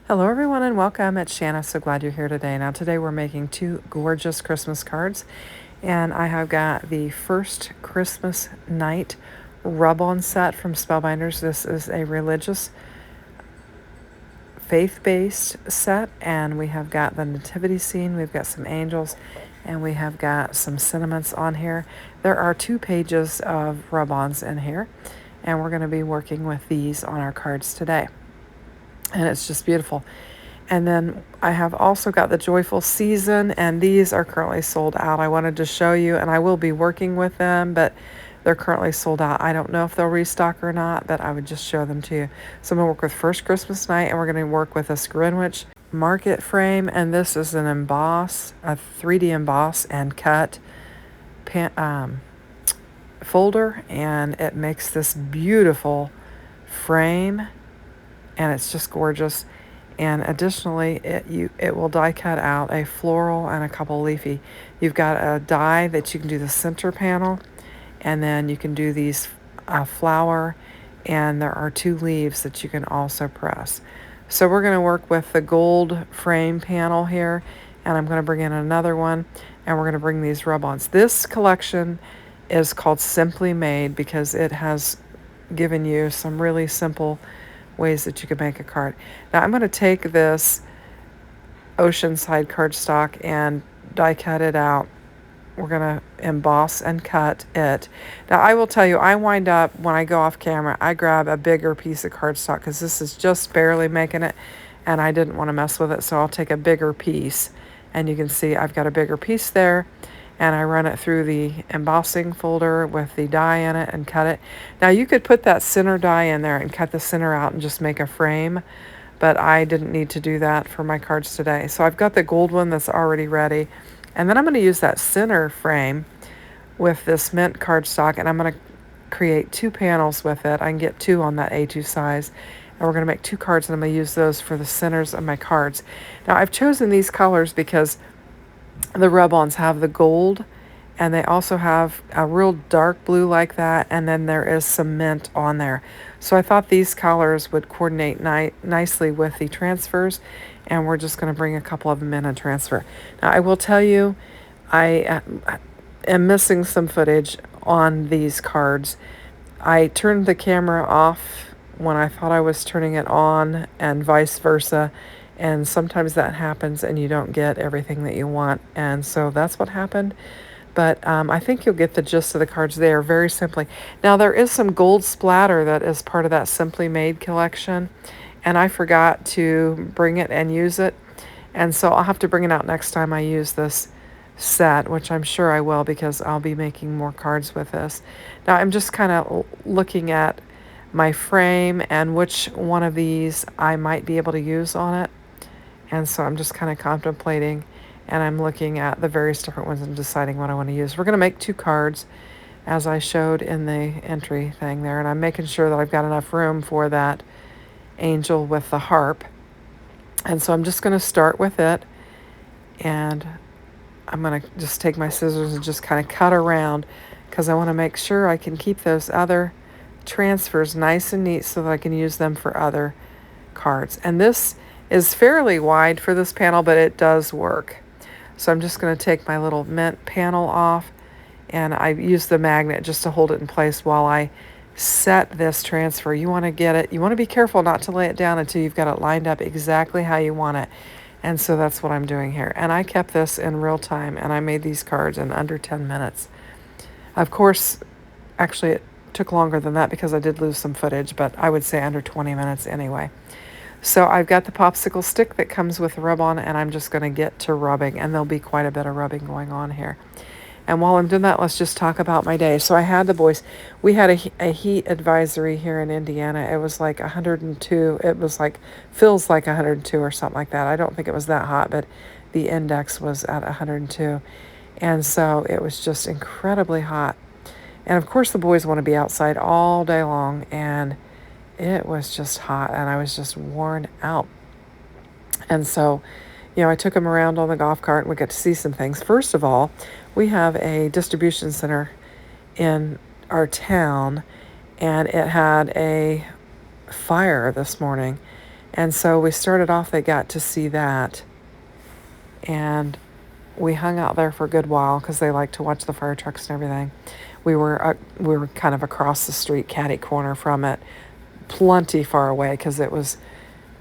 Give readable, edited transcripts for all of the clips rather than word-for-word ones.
Hello everyone and welcome. It's Shanna. So glad you're here today. Now today we're making two gorgeous Christmas cards, and I have got the first Christmas night rub-on set from Spellbinders. This is a religious faith-based set, and we have got the nativity scene, we've got some angels, and we have got some sentiments on here. There are 2 pages of rub-ons in here, and we're going to be working with these on our cards today. And it's just beautiful. And then I have also got the Joyful Season, and these are currently sold out. I wanted to show you, and I will be working with them, but they're currently sold out. I don't know if they'll restock or not, but I would just show them to you. So I'm going to work with First Christmas Night, and we're going to work with this Greenwich market frame, and this is an emboss, a 3D emboss and cut folder, and it makes this beautiful frame, and it's just gorgeous. And additionally, it will die cut out a floral and a couple leafy. You've got a die that you can do the center panel, and then you can do these flower, and there are 2 leaves that you can also press. So we're going to work with the gold frame panel here, and I'm going to bring in another one, and we're going to bring these rub-ons. This collection is called Simply Made because it has given you some really simple ways that you can make a card. Now I'm going to take this Oceanside cardstock and die cut it out. We're going to emboss and cut it. Now I will tell you, I wind up, when I go off camera, I grab a bigger piece of cardstock because this is just barely making it, and I didn't want to mess with it, so I'll take a bigger piece. And you can see I've got a bigger piece there, and I run it through the embossing folder with the die in it and cut it. Now you could put that center die in there and cut the center out and just make a frame, but I didn't need to do that for my cards today. So I've got the gold one that's already ready, and then I'm going to use that center frame with this mint cardstock, and I'm going to create 2 panels with it. I can get 2 on that A2 size, and we're going to make 2 cards, and I'm going to use those for the centers of my cards. Now I've chosen these colors because the rub-ons have the gold, and they also have a real dark blue like that, and then there is some mint on there. So I thought these colors would coordinate nicely with the transfers, and we're just going to bring a couple of them in and transfer. Now I will tell you, I am missing some footage on these cards. I turned the camera off when I thought I was turning it on, and vice versa. And sometimes that happens and you don't get everything that you want. And so that's what happened. But I think you'll get the gist of the cards there very simply. Now there is some gold splatter that is part of that Simply Made collection, and I forgot to bring it and use it. And so I'll have to bring it out next time I use this set, which I'm sure I will because I'll be making more cards with this. Now I'm just kind of looking at my frame and which one of these I might be able to use on it. And so I'm just kind of contemplating, and I'm looking at the various different ones and deciding what I want to use. We're going to make 2 cards as I showed in the entry thing there, and I'm making sure that I've got enough room for that angel with the harp. And so I'm just going to start with it, and I'm going to just take my scissors and just kind of cut around because I want to make sure I can keep those other transfers nice and neat so that I can use them for other cards. And this is fairly wide for this panel, but it does work. So I'm just going to take my little mint panel off, and I use the magnet just to hold it in place while I set this transfer. You want to get it, you want to be careful not to lay it down until you've got it lined up exactly how you want it. And so that's what I'm doing here. And I kept this in real time, and I made these cards in under 10 minutes. Of course, actually it took longer than that because I did lose some footage, but I would say under 20 minutes anyway. So I've got the popsicle stick that comes with the rub-on, and I'm just going to get to rubbing, and there'll be quite a bit of rubbing going on here. And while I'm doing that, let's just talk about my day. So I had the boys. We had a heat advisory here in Indiana. It was like 102. It was like, feels like 102 or something like that. I don't think it was that hot, but the index was at 102. And so it was just incredibly hot. And of course the boys want to be outside all day long, and it was just hot, and I was just worn out. And so, I took them around on the golf cart, and we got to see some things. First of all, we have a distribution center in our town, and it had a fire this morning. And so we started off, they got to see that. And we hung out there for a good while because they like to watch the fire trucks and everything. We were kind of across the street, catty corner from it, plenty far away because it was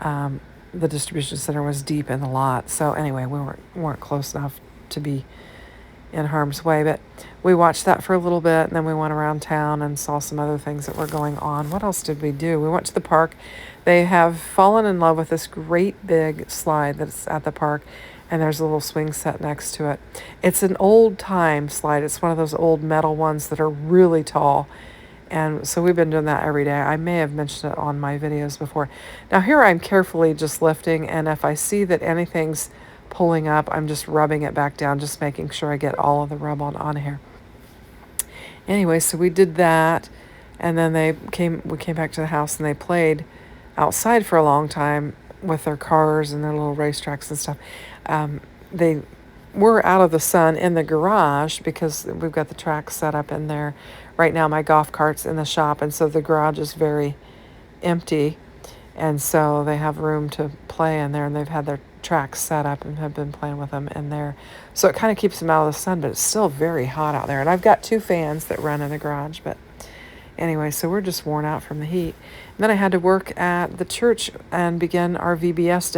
the distribution center was deep in the lot. So anyway, we weren't close enough to be in harm's way, but we watched that for a little bit, and then we went around town and saw some other things that were going on. What else did we do? We went to the park. They have fallen in love with this great big slide that's at the park, and there's a little swing set next to it. It's an old time slide. It's one of those old metal ones that are really tall. And so we've been doing that every day. I may have mentioned it on my videos before. Now here I'm carefully just lifting, and if I see that anything's pulling up, I'm just rubbing it back down, just making sure I get all of the rub on here. Anyway, so we did that, and then we came back to the house, and they played outside for a long time with their cars and their little racetracks and stuff. They were out of the sun in the garage because we've got the track set up in there. Right now my golf cart's in the shop, and so the garage is very empty, and so they have room to play in there, and they've had their tracks set up and have been playing with them in there. So it kind of keeps them out of the sun, but it's still very hot out there. And I've got 2 fans that run in the garage, but anyway, so we're just worn out from the heat. And then I had to work at the church and begin our VBS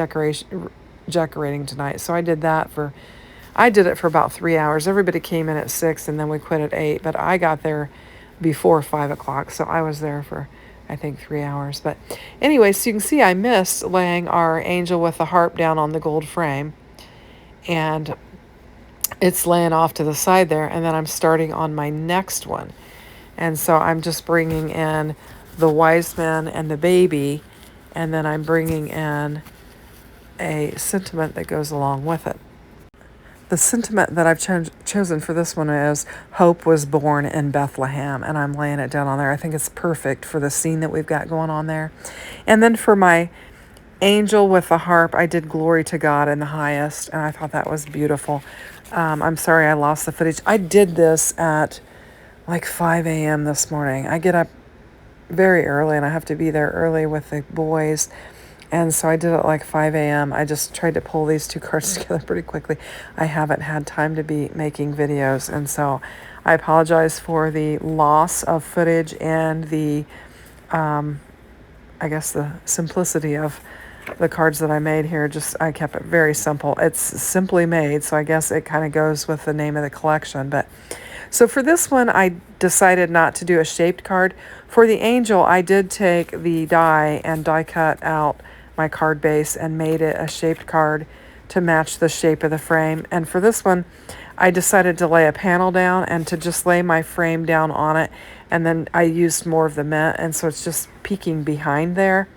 decorating tonight. So I did it for about 3 hours. Everybody came in at 6, and then we quit at 8, but I got there before 5 o'clock. So I was there for, I think, 3 hours. But anyway, so you can see I missed laying our angel with the harp down on the gold frame, and it's laying off to the side there, and then I'm starting on my next one. And so I'm just bringing in the wise men and the baby, and then I'm bringing in a sentiment that goes along with it. The sentiment that I've chosen for this one is Hope was born in Bethlehem, and I'm laying it down on there. I think it's perfect for the scene that we've got going on there. And then for my angel with the harp, I did Glory to God in the highest, and I thought that was beautiful. I'm sorry I lost the footage. I did this at like 5 a.m. this morning. I get up very early, and I have to be there early with the boys. And so I did it like 5 a.m. I just tried to pull these 2 cards together pretty quickly. I haven't had time to be making videos, and so I apologize for the loss of footage and the, I guess the simplicity of the cards that I made here. I kept it very simple. It's simply made, so I guess it kind of goes with the name of the collection. But so for this one, I decided not to do a shaped card. For the angel, I did take the die and die cut out my card base and made it a shaped card to match the shape of the frame. And for this one, I decided to lay a panel down and to just lay my frame down on it. And then I used more of the mint, and so it's just peeking behind there.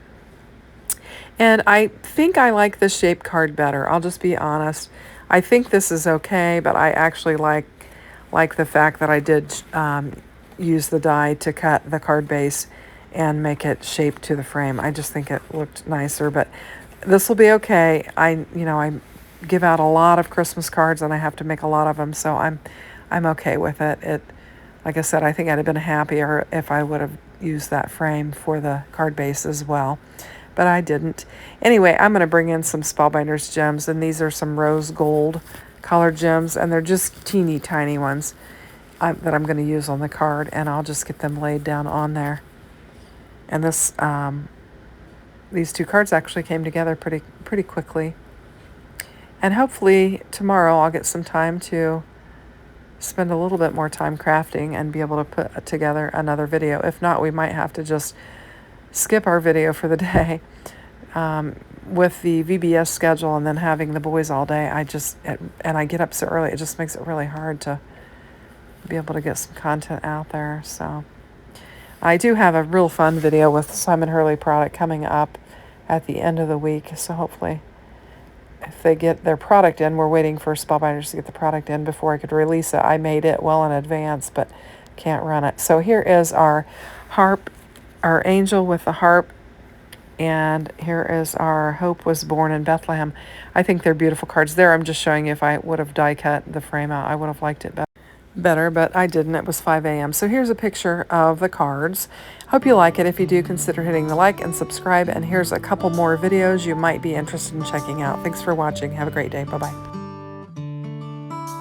And I think I like the shaped card better. I'll just be honest. I think this is okay, but I actually like the fact that I did use the die to cut the card base and make it shaped to the frame. I just think it looked nicer, but this will be okay. I give out a lot of Christmas cards, and I have to make a lot of them, so I'm okay with it. Like I said, I think I'd have been happier if I would have used that frame for the card base as well, but I didn't. Anyway, I'm going to bring in some Spellbinders gems, and these are some rose gold colored gems, and they're just teeny tiny ones that I'm going to use on the card, and I'll just get them laid down on there. And these 2 cards actually came together pretty quickly. And hopefully tomorrow I'll get some time to spend a little bit more time crafting and be able to put together another video. If not, we might have to just skip our video for the day. With the VBS schedule and then having the boys all day, and I get up so early, it just makes it really hard to be able to get some content out there. So I do have a real fun video with Simon Hurley product coming up at the end of the week. So hopefully if they get their product in, we're waiting for Spellbinders to get the product in before I could release it. I made it well in advance, but can't run it. So here is our harp, our angel with the harp. And here is our Hope was born in Bethlehem. I think they're beautiful cards. There, I'm just showing you if I would have die cut the frame out, I would have liked it better. better, but I didn't. It was 5 a.m. So here's a picture of the cards. Hope you like it. If you do, consider hitting the like and subscribe. And here's a couple more videos you might be interested in checking out. Thanks for watching. Have a great day. Bye-bye.